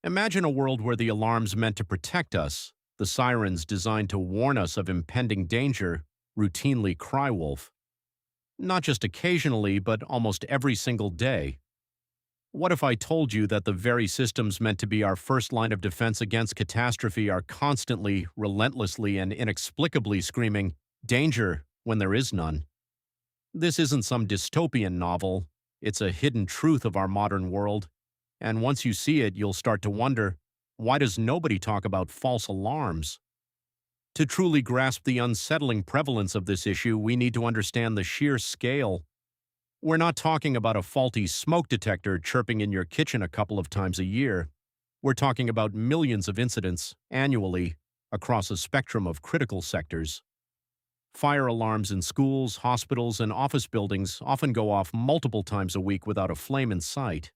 Imagine a world where the alarms meant to protect us, the sirens designed to warn us of impending danger, routinely cry wolf. Not just occasionally, but almost every single day. What if I told you that the very systems meant to be our first line of defense against catastrophe are constantly, relentlessly, and inexplicably screaming, danger, when there is none? This isn't some dystopian novel, it's a hidden truth of our modern world, and once you see it, you'll start to wonder, why does nobody talk about false alarms? To truly grasp the unsettling prevalence of this issue, we need to understand the sheer scale. We're not talking about a faulty smoke detector chirping in your kitchen a couple of times a year. We're talking about millions of incidents, annually, across a spectrum of critical sectors. Fire alarms in schools, hospitals, and office buildings often go off multiple times a week without a flame in sight.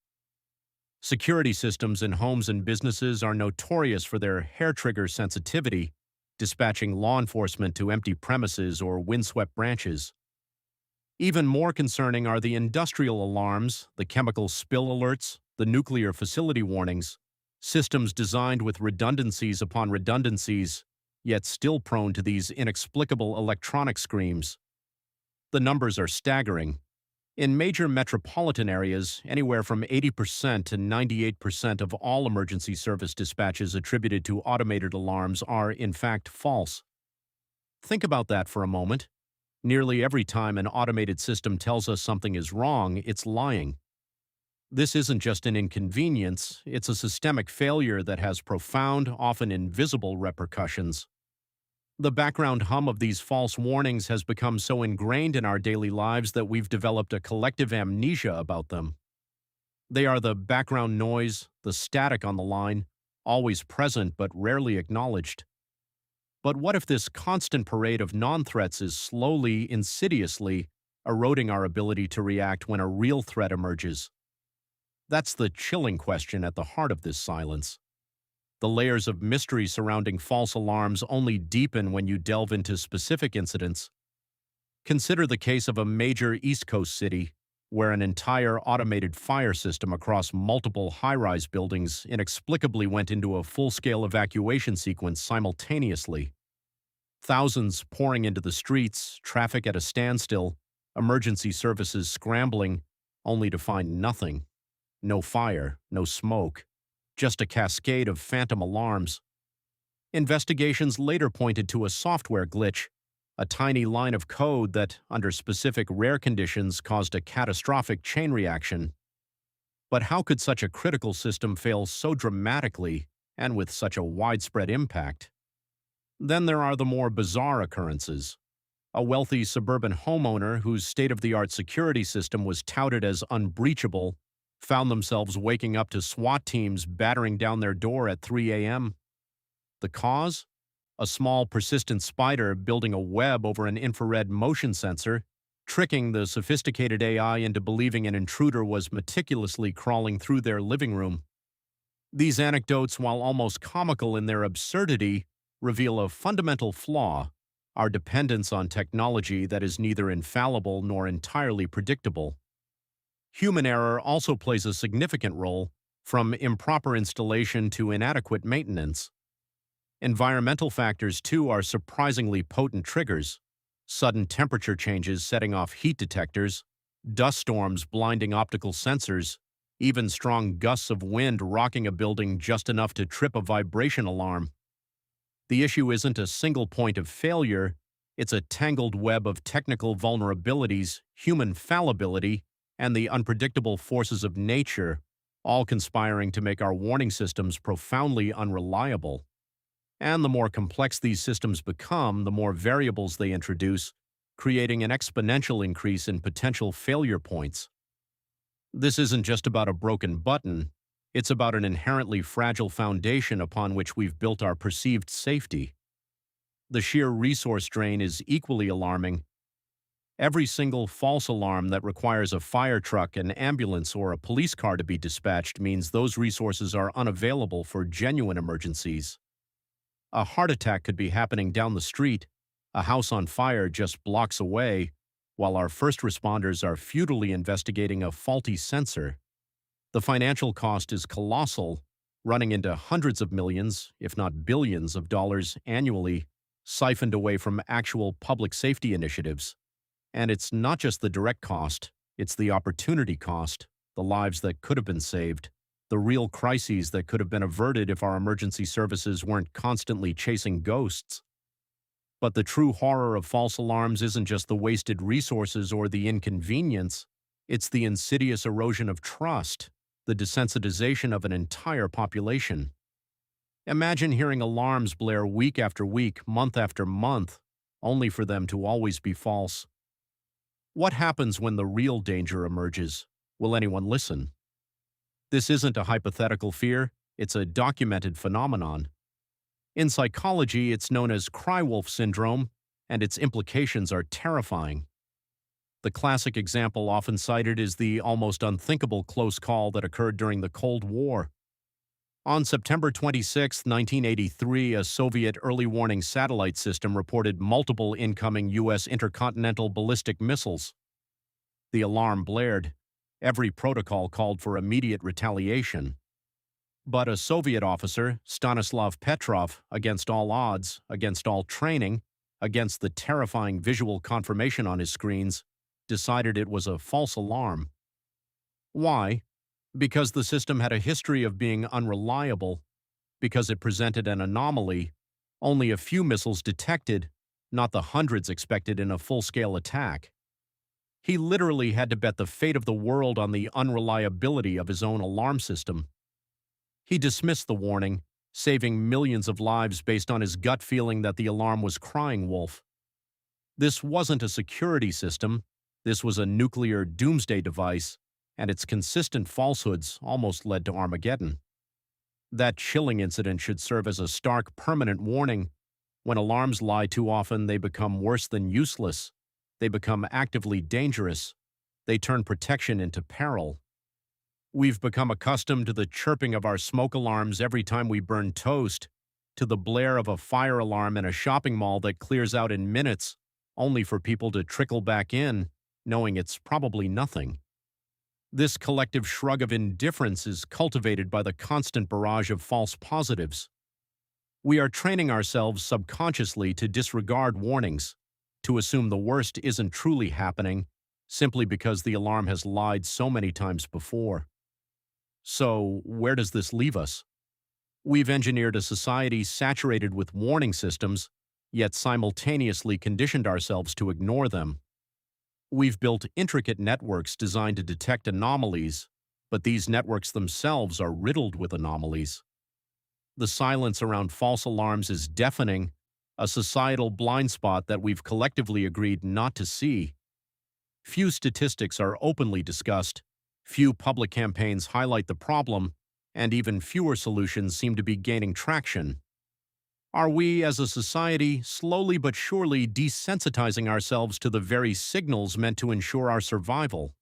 Security systems in homes and businesses are notorious for their hair-trigger sensitivity, dispatching law enforcement to empty premises or windswept branches. Even more concerning are the industrial alarms, the chemical spill alerts, the nuclear facility warnings, systems designed with redundancies upon redundancies, yet still prone to these inexplicable electronic screams. The numbers are staggering. In major metropolitan areas, anywhere from 80% to 98% of all emergency service dispatches attributed to automated alarms are, in fact, false. Think about that for a moment. Nearly every time an automated system tells us something is wrong, it's lying. This isn't just an inconvenience, it's a systemic failure that has profound, often invisible repercussions. The background hum of these false warnings has become so ingrained in our daily lives that we've developed a collective amnesia about them. They are the background noise, the static on the line, always present but rarely acknowledged. But what if this constant parade of non-threats is slowly, insidiously, eroding our ability to react when a real threat emerges? That's the chilling question at the heart of this silence. The layers of mystery surrounding false alarms only deepen when you delve into specific incidents. Consider the case of a major East Coast city, where an entire automated fire system across multiple high-rise buildings inexplicably went into a full-scale evacuation sequence simultaneously. Thousands pouring into the streets, traffic at a standstill, emergency services scrambling, only to find nothing. No fire, no smoke. Just a cascade of phantom alarms. Investigations later pointed to a software glitch, a tiny line of code that, under specific rare conditions, caused a catastrophic chain reaction. But how could such a critical system fail so dramatically and with such a widespread impact? Then there are the more bizarre occurrences. A wealthy suburban homeowner whose state-of-the-art security system was touted as unbreachable found themselves waking up to SWAT teams battering down their door at 3 a.m. The cause? A small, persistent spider building a web over an infrared motion sensor, tricking the sophisticated AI into believing an intruder was meticulously crawling through their living room. These anecdotes, while almost comical in their absurdity, reveal a fundamental flaw: our dependence on technology that is neither infallible nor entirely predictable. Human error also plays a significant role, from improper installation to inadequate maintenance. Environmental factors, too, are surprisingly potent triggers. Sudden temperature changes setting off heat detectors, dust storms blinding optical sensors, even strong gusts of wind rocking a building just enough to trip a vibration alarm. The issue isn't a single point of failure, it's a tangled web of technical vulnerabilities, human fallibility, and the unpredictable forces of nature, all conspiring to make our warning systems profoundly unreliable. And the more complex these systems become, the more variables they introduce, creating an exponential increase in potential failure points. This isn't just about a broken button, it's about an inherently fragile foundation upon which we've built our perceived safety. The sheer resource drain is equally alarming. Every single false alarm that requires a fire truck, an ambulance, or a police car to be dispatched means those resources are unavailable for genuine emergencies. A heart attack could be happening down the street, a house on fire just blocks away, while our first responders are futilely investigating a faulty sensor. The financial cost is colossal, running into hundreds of millions, if not billions of dollars annually, siphoned away from actual public safety initiatives. And it's not just the direct cost, it's the opportunity cost, the lives that could have been saved, the real crises that could have been averted if our emergency services weren't constantly chasing ghosts. But the true horror of false alarms isn't just the wasted resources or the inconvenience, it's the insidious erosion of trust, the desensitization of an entire population. Imagine hearing alarms blare week after week, month after month, only for them to always be false. What happens when the real danger emerges? Will anyone listen? This isn't a hypothetical fear, it's a documented phenomenon. In psychology, it's known as cry wolf syndrome, and its implications are terrifying. The classic example often cited is the almost unthinkable close call that occurred during the Cold War. On September 26, 1983, a Soviet early warning satellite system reported multiple incoming U.S. intercontinental ballistic missiles. The alarm blared. Every protocol called for immediate retaliation. But a Soviet officer, Stanislav Petrov, against all odds, against all training, against the terrifying visual confirmation on his screens, decided it was a false alarm. Why? Because the system had a history of being unreliable, because it presented an anomaly, only a few missiles detected, not the hundreds expected in a full-scale attack. He literally had to bet the fate of the world on the unreliability of his own alarm system. He dismissed the warning, saving millions of lives based on his gut feeling that the alarm was crying wolf. This wasn't a security system, this was a nuclear doomsday device, and its consistent falsehoods almost led to Armageddon. That chilling incident should serve as a stark, permanent warning. When alarms lie too often, they become worse than useless. They become actively dangerous. They turn protection into peril. We've become accustomed to the chirping of our smoke alarms every time we burn toast, to the blare of a fire alarm in a shopping mall that clears out in minutes, only for people to trickle back in, knowing it's probably nothing. This collective shrug of indifference is cultivated by the constant barrage of false positives. We are training ourselves subconsciously to disregard warnings, to assume the worst isn't truly happening, simply because the alarm has lied so many times before. So, where does this leave us? We've engineered a society saturated with warning systems, yet simultaneously conditioned ourselves to ignore them. We've built intricate networks designed to detect anomalies, but these networks themselves are riddled with anomalies. The silence around false alarms is deafening, a societal blind spot that we've collectively agreed not to see. Few statistics are openly discussed, few public campaigns highlight the problem, and even fewer solutions seem to be gaining traction. Are we, as a society, slowly but surely desensitizing ourselves to the very signals meant to ensure our survival?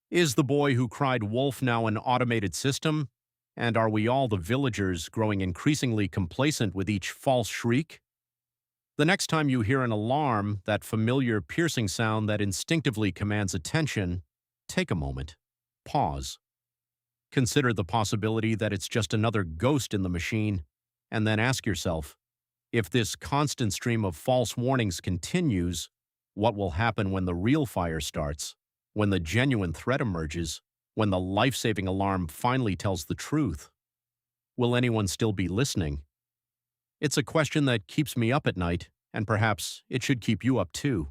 Is the boy who cried wolf now an automated system? And are we all the villagers growing increasingly complacent with each false shriek? The next time you hear an alarm, that familiar piercing sound that instinctively commands attention, take a moment. Pause. Consider the possibility that it's just another ghost in the machine, and then ask yourself, if this constant stream of false warnings continues, what will happen when the real fire starts, when the genuine threat emerges, when the life-saving alarm finally tells the truth? Will anyone still be listening? It's a question that keeps me up at night, and perhaps it should keep you up too.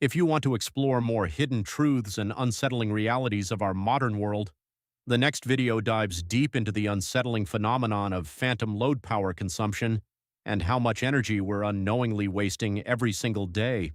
If you want to explore more hidden truths and unsettling realities of our modern world, the next video dives deep into the unsettling phenomenon of phantom load power consumption and how much energy we're unknowingly wasting every single day.